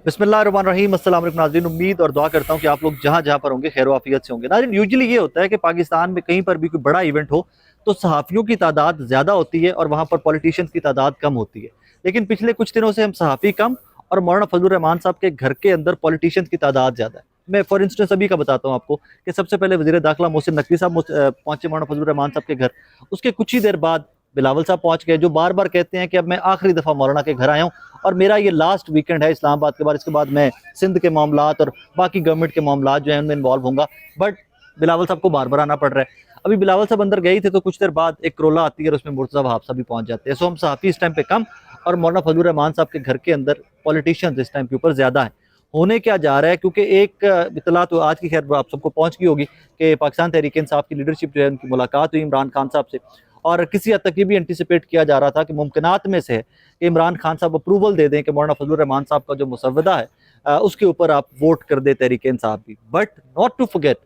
बिस्मिल्लाहिर्रहमानिर्रहीम। अस्सलाम वालेकुम नाज़रीन, उम्मीद और दुआ करता हूँ कि आप लोग जहाँ जहाँ पर होंगे खैर आफियत से होंगे। नाज़रीन, यूजुअली ये होता है कि पाकिस्तान में कहीं पर भी कोई बड़ा इवेंट हो तो सहाफ़ियों की तादाद ज़्यादा होती है और वहाँ पर पॉलिटिशियंस की तादाद कम होती है। लेकिन पिछले कुछ दिनों से हम सहाफ़ी कम और मौलाना फजलुर रहमान साहब के घर के अंदर पॉलिटिशियंस की तादाद ज़्यादा है। मैं फॉर इंस्टेंस अभी का बताता हूँ आपको कि सबसे पहले वज़ीर दाखिला मोहसिन नकवी साहब पहुँचे मौलाना फजलुर रहमान साहब के घर। उसके कुछ ही देर बाद बिलावल साहब पहुँच गए, जो बार बार कहते हैं कि अब मैं आखिरी दफ़ा मौलाना के घर आया हूँ और मेरा ये लास्ट वीकेंड है इस्लामाबाद के बाद। इसके बाद मैं सिंध के मामलात और बाकी गवर्नमेंट के मामलात जो हैं उनमें इन्वॉल्व होऊंगा। बट बिलावल साहब को बार बार आना पड़ रहा है। अभी बिलावल साहब अंदर गए थे तो कुछ देर बाद एक क्रोला आती है और उसमें मुर्तज़ा वहाब साहब भी पहुंच जाते हैं। सो हम सहाफ़ी इस टाइम पे कम और मौलाना फजलुर रहमान साहब के घर के अंदर पॉलिटिशियंस इस टाइम के ऊपर ज़्यादा है। होने क्या जा रहा है, क्योंकि एक इतला तो आज की खैर आप सबको पहुंच गई होगी कि पाकिस्तान तहरीक इंसाफ की लीडरशिप जो है उनकी मुलाकात हुई इमरान खान साहब से। और किसी हद तक ये भी एंटिसिपेट किया जा रहा था कि मुमकिनात में से है कि इमरान खान साहब अप्रूवल दे दें कि मौलाना फजलुर रहमान साहब का जो मुसव्वदा है उसके ऊपर आप वोट कर दे तहरीक इंसाफ भी। बट नॉट टू फॉरगेट,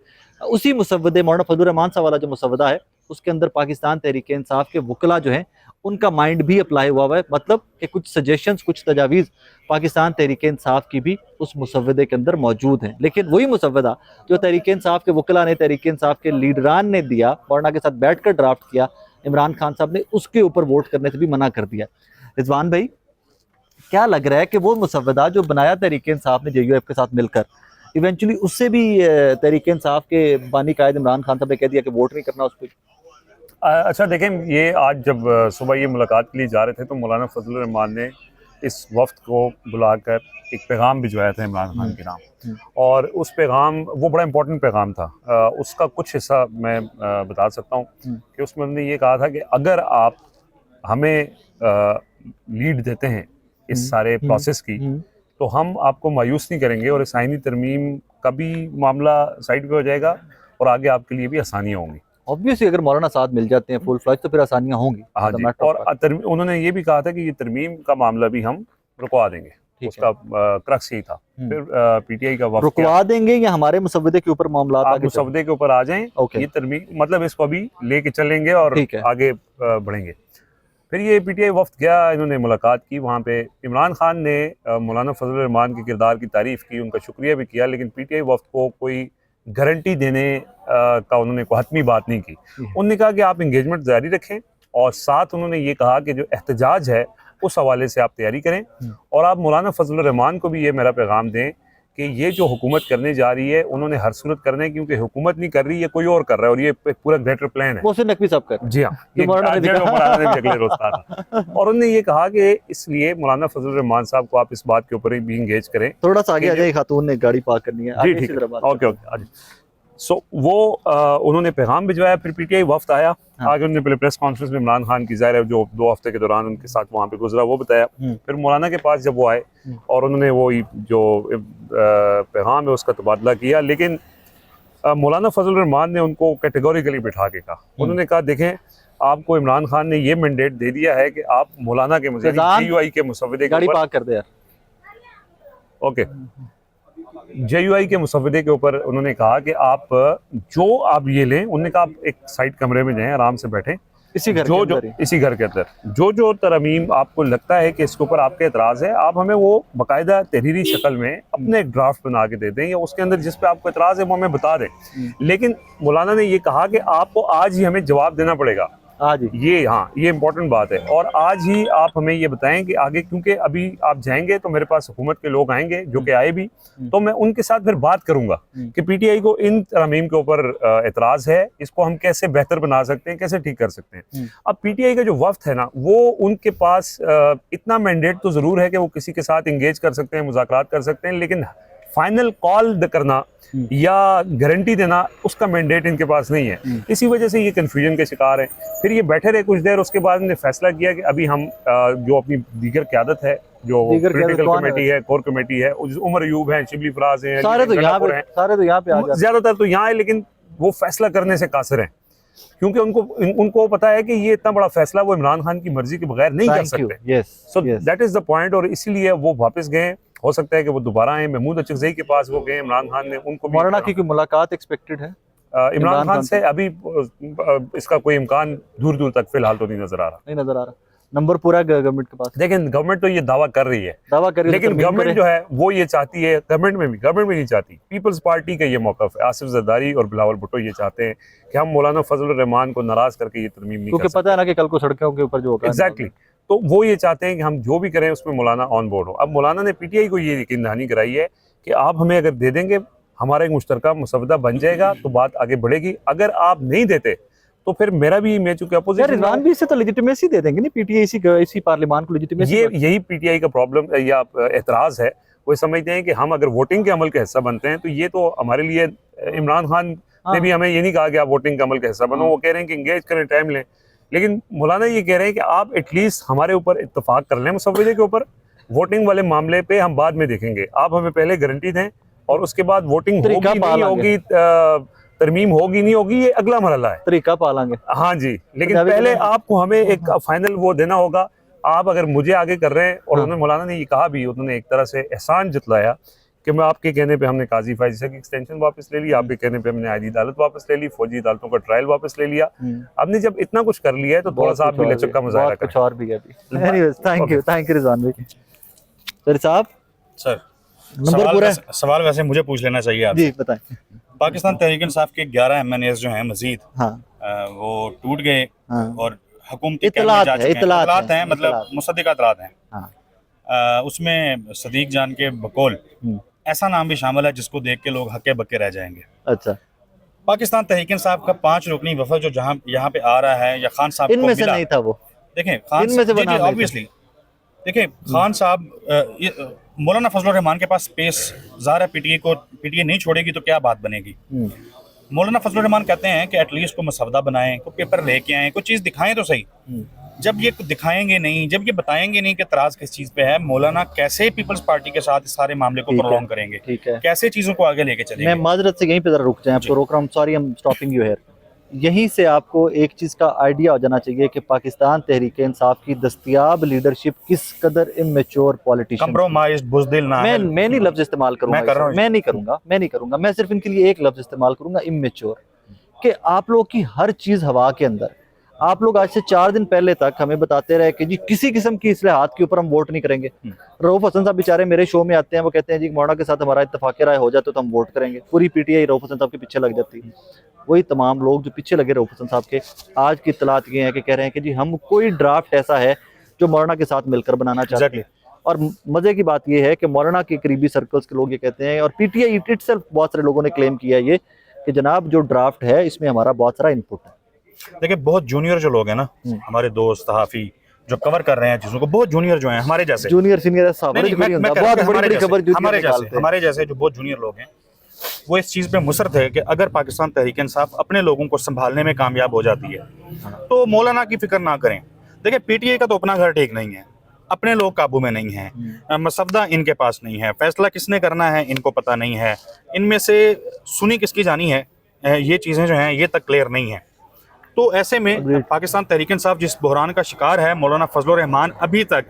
उसी मुसव्वदे मौलाना फजलुर रहमान साहब वाला जो मुसव्वदा है उसके अंदर पाकिस्तान तहरीक इंसाफ के वकला जो हैं उनका माइंड भी अप्लाई हुआ है। मतलब कि कुछ सजेशंस, कुछ तजावीज़ पाकिस्तान तहरीक इंसाफ की भी उस मुसव्वदे के अंदर मौजूद हैं। लेकिन वही मुसव्वदा जो तहरीक इंसाफ के वकला ने, तहरीक इंसाफ के लीडरान ने दिया, मौलाना के साथ बैठ कर ड्राफ्ट किया, इमरान खान साहब ने उसके ऊपर वोट करने से भी मना कर दिया। रिजवान भाई, क्या लग रहा है कि वो मुसव्वदा जो बनाया तहरीक इंसाफ ने JUF के साथ मिलकर, इवेंचुअली उससे भी तहरीक इंसाफ के बानी कायद इमरान खान साहब ने कह दिया कि वोट नहीं करना उस पर? अच्छा देखें, ये आज जब सुबह ये मुलाकात के लिए जा रहे थे तो मौलाना फजलुर रहमान ने इस वफ्त को बुलाकर एक पैगाम भिजवाया था इमरान खान के नाम। और उस पैगाम, वो बड़ा इम्पोर्टेंट पैगाम था। उसका कुछ हिस्सा मैं बता सकता हूँ कि उसमें उन्होंने ये कहा था कि अगर आप हमें लीड देते हैं इस सारे प्रोसेस की तो हम आपको मायूस नहीं करेंगे और इस आईनी तरमीम का भी मामला साइड पे हो जाएगा और आगे आपके लिए भी आसानियाँ होंगी। ऑब्वियसली अगर मौलाना साथ मिल जाते हैं फुल फ्लैज तो फिर आसानियां होंगी। हाँ जी, और उन्होंने ये भी कहा था कि ये तरमीम का मामला भी हम रुकवा देंगे। उसका क्रक्स यही था। फिर PTI का वक्त रुकवा देंगे या हमारे मुसव्वदे के ऊपर मामला, आप मुसव्वदे के ऊपर आ जाएं। ये तरमीम मतलब इसको अभी लेके चलेंगे और आगे बढ़ेंगे। फिर ये PTI वफ्त गया, इन्होंने मुलाकात की। वहाँ पे इमरान खान ने मौलाना फजलुर रहमान के किरदार की तारीफ़ की, उनका शुक्रिया भी किया, लेकिन PTI वफ्त को कोई गारंटी देने का उन्होंने कोई हतमी बात नहीं की। उन्होंने कहा कि आप इंगेजमेंट जारी रखें और साथ उन्होंने ये कहा कि जो एहतजाज है उस हवाले से आप तैयारी करें और आप मौलाना फजलुर रहमान को भी ये मेरा पैगाम दें कि ये जो हुकूमत करने जा रही है उन्होंने हर सूरत करना है, क्योंकि हुकूमत नहीं कर रही है, कोई और कर रहा है और ये पूरा ग्रेटर प्लान है। मोहसिन नकवी साहब कर, जी हाँ, ये मौलाना ने भी अगले रोज कहा था। और उन्होंने ये कहा कि इसलिए मौलाना फजलुर रहमान साहब को आप इस बात के ऊपर भी इंगेज करें। थोड़ा सा आगे आ जाइए, खातून ने गाड़ी पार्क करनी है। जी ठीक है, ओके ओके। सो वो उन्होंने पैगाम भिजवाया। फिर PTI वफ्त आया। आगे उन्होंने पहले प्रेस कॉन्फ्रेंस में इमरान खान की ज़ाहिर है जो 2 हफ्ते के दौरान उनके साथ वहाँ पे गुजरा वो बताया। फिर मौलाना के पास जब वो आए और उन्होंने वो जो पैगाम है उसका तबादला किया, लेकिन मौलाना फजलुर रहमान ने उनको कैटेगोरिकली बिठा के कहा। उन्होंने कहा देखें, आपको इमरान खान ने ये मैंडेट दे दिया है कि आप मौलाना के JUI के मुसव्वदे के ऊपर कर दे यार। ओके, JUI के मुसव्वदे के ऊपर उन्होंने कहा कि आप जो आप ये लें। उन्होंने कहा आप एक साइड कमरे में जाएं, आराम से बैठें इसी घर के अंदर जो तरमीम आपको लगता है कि इसके ऊपर आपके एतराज़ है, आप हमें वो बाकायदा तहरीरी शक्ल में अपने एक ड्राफ्ट बना के दे दें या उसके अंदर जिस पे आपको एतराज़ है वो हमें बता दें। लेकिन मौलाना ने ये कहा कि आपको आज ही हमें जवाब देना पड़ेगा आज ही। ये हाँ, ये इंपॉर्टेंट बात है। और आज ही आप हमें ये बताएं कि आगे, क्योंकि अभी आप जाएंगे तो मेरे पास हुकूमत के लोग आएंगे जो कि आए भी, तो मैं उनके साथ फिर बात करूंगा कि PTI को इन तरमीम के ऊपर एतराज़ है, इसको हम कैसे बेहतर बना सकते हैं, कैसे ठीक कर सकते हैं। अब PTI का जो वफ्त है ना, वो उनके पास इतना मैंडेट तो ज़रूर है कि वो किसी के साथ इंगेज कर सकते हैं, मुज़ाकरात कर सकते हैं, लेकिन फाइनल कॉल करना या गारंटी देना उसका मैंडेट इनके पास नहीं है। इसी वजह से ये कन्फ्यूजन के शिकार हैं। फिर ये बैठे रहे कुछ देर, उसके बाद उन्होंने फैसला किया कि अभी हम जो अपनी दीगर क़यादत है, जो पॉलिटिकल कमेटी है, कोर कमेटी है, उमर अयूब हैं, शिबली फराज हैं, सारे तो यहाँ पे ज़्यादातर तो यहाँ है, लेकिन वो फैसला करने से कासिर हैं, क्योंकि उनको पता है कि ये इतना बड़ा फैसला वो इमरान खान की मर्जी के बगैर नहीं कर सकते। So that is the point. और इसीलिए वो वापस गए। हो सकता है कि वो दोबारा आए। महमूद अचकज़ई के पास वो गए, इमरान खान ने उनको। मौलाना की मुलाकात एक्सपेक्टेड है इमरान खान से? अभी इसका कोई इम्कान दूर दूर तक फिलहाल तो नहीं नजर आ रहा। नंबर पूरा गवर्नमेंट के पास, लेकिन गवर्नमेंट तो ये दावा कर रही है, दावा कर रही है, लेकिन तरमीम गवर्नमेंट करे। जो है वो ये चाहती है, गवर्नमेंट में नहीं चाहती, पीपल्स पार्टी का ये मौकफ है, आसिफ जरदारी और बिलावल भुट्टो ये चाहते हैं कि हम मौलाना फजल रहमान को नाराज करके ये तरमीम नहीं कर क्योंकि पता है ना कि कल को सड़कों के ऊपर जो होगा। एग्जैक्टली तो वो ये चाहते हैं कि हम जो भी करें उसमें मौलाना ऑन बोर्ड हो। अब मौलाना ने पीटीआई को ये यकीन दहानी कराई है कि आप हमें अगर दे देंगे हमारा एक मुश्तरका मसवदा बन जाएगा तो बात आगे बढ़ेगी, अगर आप नहीं देते तो फिर मेरा भी मैं चूंकि यार अपोजिशन रिजवान भी इससे तो लेजिटिमेसी दे देंगे नहीं, पीटीआई इसी पार्लियामान को लेजिटिमेसी। ये यही पीटीआई का प्रॉब्लम या एतराज है। वो समझते हैं कि हम अगर वोटिंग के अमल का हिस्सा बनते हैं तो ये तो हमारे लिए, इमरान खान ने भी हमें ये नहीं कहा कि आप वोटिंग के अमल का हिस्सा बनो, वो कह रहे हैं कि इंगेज करें, टाइम लें, लेकिन मौलाना ये कह रहे हैं कि आप एटलीस्ट हमारे ऊपर इत्तेफाक कर लें मुसव्वदे के ऊपर, वोटिंग वाले मामले पे हम बाद में देखेंगे, आप हमें पहले गारंटी दें और उसके बाद वोटिंग तरीका होगी नहीं पालांगे। होगी, तरमीम होगी नहीं होगी, ये अगला मरहला है, तरीका पालांगे। हाँ जी, लेकिन पंजाबी पहले कलम। आपको हमें एक फाइनल वो देना होगा। आप अगर मुझे आगे कर रहे हैं, और हाँ। उन्होंने मौलाना ने ये कहा भी, उन्होंने एक तरह से एहसान जतलाया कि मैं आपके कहने पे हमने काजी फाइजा की एक्सटेंशन वापस ले ली, आपके कहने पे हमने आईदी अदालत वापस ले ली, फौजी अदालतों का ट्रायल वापस ले लिया। आपने जब इतना कुछ कर लिया है तो थोड़ा सा आप भी लचक का मुजाहरा कुछ करें। और भी है अभी। एनीवेज थैंक यू रिजवान भाई। सर साहब सर नंबर पूरा है? सवाल वैसे मुझे पूछ लेना चाहिए आप। जी बताएं। पाकिस्तान तहरीक इंसाफ के 11 MNAs जो हैं मजीद हाँ वो टूट गए हाँ और हुकूमती इत्तलात कैमरे जा है, चुके हैं। इत्तलात हैं है, मतलब इत्तलात। मुसद्दिक़ इत्तलात हैं। हाँ उसमें सदीक जान के बकौल ऐसा नाम भी शामिल है जिसको देख के लोग हक्के बक्के रह जाएंगे। अच्छा, पाकिस्तान तहरीक इंसाफ का 5 रुकनी वफद जो जहाँ यहाँ पे आ रहा है या खान साहब को इनमें से मिला, नहीं था वो, देखें खान इनमें से बना लेते। ऑब्वियसली देखिए खान साहब मौलाना फजल रहमान के पास स्पेस ज़ाहिर है, पीटीए नहीं छोड़ेगी तो क्या बात बनेगी। मौलाना फजल रहमान कहते हैं कि एटलीस्ट को मसवदा बनाएं, को पेपर लेके आएं, कोई चीज़ दिखाएं तो सही। जब ये दिखाएंगे नहीं, जब ये बताएंगे नहीं कि तराज किस चीज़ पे है, मौलाना कैसे पीपल्स पार्टी के साथ इस सारे मामले को ठीक है, प्रोलॉन्ग करेंगे, ठीक है। कैसे चीज़ों को आगे लेके मैं चलेंगे। माजरत से यहीं पे जरा रुक जाएं, आपको रोक रहा हूँ, sorry I am stopping you here. यहीं से आपको एक चीज़ का आइडिया हो जाना चाहिए कि पाकिस्तान तहरीक इंसाफ की दस्तयाब लीडरशिप किस कदर इमेच्योर पॉलिटिशियन, कंप्रोमाइज, बुज़दिल ना है। मैं नहीं लफ्ज इस्तेमाल करूंगा, मैं कर रहा हूं। मैं नहीं करूंगा, मैं सिर्फ इनके लिए एक लफ्ज इस्तेमाल करूंगा, इमेच्योर। कि आप लोग की हर चीज़ हवा के अंदर, आप लोग आज से 4 दिन पहले तक हमें बताते रहे कि जी किसी किस्म की इस्लाहात के ऊपर हम वोट नहीं करेंगे। रऊफ हसन साहब बेचारे मेरे शो में आते हैं, वो कहते हैं जी मौलाना के साथ हमारा इत्तेफाक राय हो जाए तो हम वोट करेंगे, पूरी पीटीआई रऊफ हसन साहब के पीछे लग जाती है। वही तमाम लोग जो पीछे लगे रऊफ हसन साहब के, आज की इत्तलात ये है कि कह रहे हैं कि जी हम कोई ड्राफ्ट ऐसा है जो मौलाना के साथ मिलकर बनाना चाहते हैं। और मजे की बात यह है कि मौलाना के करीबी सर्कल्स के लोग ये कहते हैं, और पीटीआई इटसेल्फ बहुत सारे लोगों ने क्लेम किया है ये कि जनाब जो ड्राफ्ट है इसमें हमारा बहुत सारा इनपुट है। देखिए बहुत जूनियर जो लोग हैं ना, हमारे दोस्त सहाफ़ी जो कवर कर रहे हैं चीज़ों को, बहुत जूनियर जो हैं, हमारे जैसे जूनियर सीनियर नहीं, मैं कह रहा हूं बहुत कि बड़ी खबर हमारे जैसे जो बहुत जूनियर लोग हैं, वो इस चीज़ पे मुसरत है कि अगर पाकिस्तान तहरीक इंसाफ अपने लोगों को संभालने में कामयाब हो जाती है तो मौलाना की फिक्र ना करें। देखिए पीटीआई का तो अपना घर ठीक नहीं है, अपने लोग काबू में नहीं हैं, मसवदा इनके पास नहीं है, फैसला किसने करना है इनको पता नहीं है, इनमें से सुनी किसकी जानी है, ये चीज़ें जो हैं ये तक क्लियर नहीं है। तो ऐसे में पाकिस्तान तहरीक इंसाफ जिस बहरान का शिकार है, मौलाना फजल रहमान अभी तक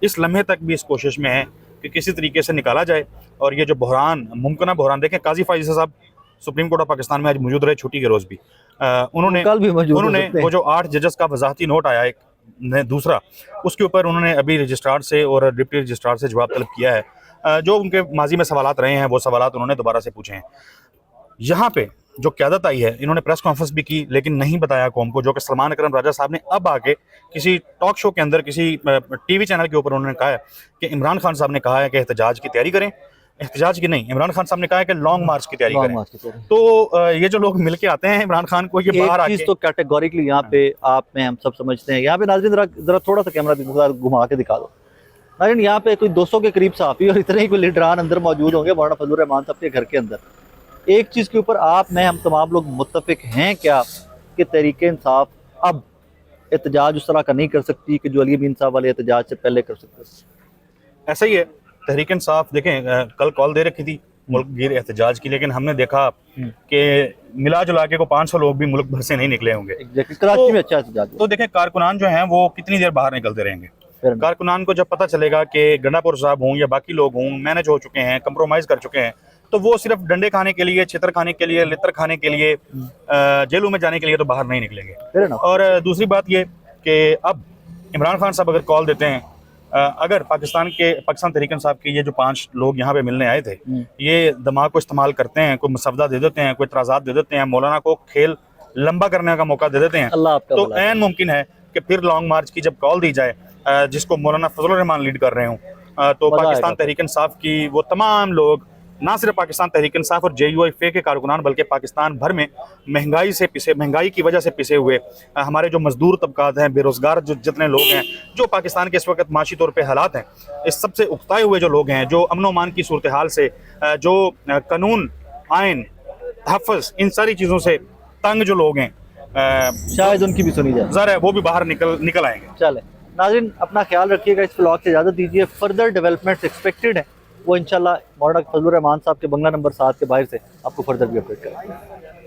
इस लम्हे तक भी इस कोशिश में है कि किसी तरीके से निकाला जाए। और ये जो बहरान, मुमकिन बहरान, देखें काजी फाइजा साहब सुप्रीम कोर्ट ऑफ पाकिस्तान में आज मौजूद रहे, छुट्टी के रोज़ भी, उन्होंने वो जो 8 जजेस का वजाहती नोट आया एक दूसरा, उसके ऊपर उन्होंने अभी रजिस्ट्रार से और डिप्टी रजिस्ट्रार से जवाब तलब किया है। जो उनके माजी में सवालात रहे हैं वो सवालात उन्होंने दोबारा से पूछे हैं। यहाँ पे जो क़यादत आई है, इन्होंने प्रेस कॉन्फ्रेंस भी की लेकिन नहीं बताया कौम को, जो कि सलमान अकरम राजा साहब ने अब आके किसी टॉक शो के अंदर, किसी टीवी चैनल के ऊपर उन्होंने कहा है कि इमरान खान साहब ने कहा है कि एहतजाज की तैयारी करें, एहतजाज की नहीं, इमरान खान साहब ने कहा है कि लॉन्ग मार्च की तैयारी करें। तो ये जो लोग मिलके आते हैं इमरान खान को, ये बाहर आके तो कैटेगोरिकली यहाँ पे आप में हम सब समझते हैं। यहाँ पे नाज़रीन जरा थोड़ा सा कैमरा घुमा के दिखा दो नाज़रीन, यहाँ पे कोई 200 के करीब सहाफ़ी और इतने ही कोई लीडरान अंदर मौजूद होंगे मौलाना फजल रहमान साहब के घर के अंदर। एक चीज़ के ऊपर आप में हम तमाम लोग मुत्तफिक हैं क्या कि तहरीक इंसाफ अब एहतजाज उस तरह का नहीं कर सकती कि जो अली अमीन साहब वाले एहतजाज से पहले कर सकते थे। ऐसा ही है। तहरीक इंसाफ देखें कल कॉल दे रखी थी मुल्क गिर एहतजाज की, लेकिन हमने देखा कि मिला जुला के को 500 लोग भी मुल्क भर से नहीं निकले होंगे। कराची में अच्छा एहतजाज। तो देखें कारकुनान जो हैं वो कितनी देर बाहर निकलते रहेंगे। कारकुनान को जब पता चलेगा कि गंडापुर साहब हों या बाकी लोग हों मैनेज हो चुके हैं, कंप्रोमाइज़ कर चुके हैं, तो वो सिर्फ डंडे खाने के लिए, छितर खाने के लिए, लितर खाने के लिए, जेलों में जाने के लिए तो बाहर नहीं निकलेंगे। और दूसरी बात ये कि अब इमरान खान साहब अगर कॉल देते हैं, अगर पाकिस्तान तहरीक इंसाफ के ये जो 5 लोग यहाँ पे मिलने आए थे, ये दिमाग को इस्तेमाल करते हैं, कोई मसवदा दे देते हैं, कोई एतराज़ात दे देते हैं, मौलाना को खेल लंबा करने का मौका दे देते हैं, तो ऐन मुमकिन है कि फिर लॉन्ग मार्च की जब कॉल दी जाए, जिसको मौलाना फजलुर रहमान लीड कर रहे हों, तो पाकिस्तान तहरीक इंसाफ की वो तमाम लोग, ना सिर्फ पाकिस्तान तहरीक इंसाफ और JUI के कारकुनान, बल्कि पाकिस्तान भर में महंगाई की वजह से पिसे हुए हमारे जो मजदूर तबकात हैं, बेरोजगार जो जितने लोग हैं, जो पाकिस्तान के इस वक्त माशी तौर पे हालात हैं, इस सबसे उकताए हुए जो लोग हैं, जो अमन अमान की सूरत हाल से, जो कानून आइन तहफ़्फ़ुज़ इन सारी चीज़ों से तंग जो लोग हैं, शायद उनकी भी सुनी जाए, ज़रा वो भी बाहर निकल आएंगे। चले नाज़रीन, अपना ख्याल रखिएगा, इस व्लॉग से इजाज़त दीजिए। फर्दर डेवलपमेंट्स एक्सपेक्टेड है, वो इंशाल्लाह मौलाना फजलुर रहमान साहब के बंगला नंबर 7 के बाहर से आपको फर्दर भी अपडेट करेंगे।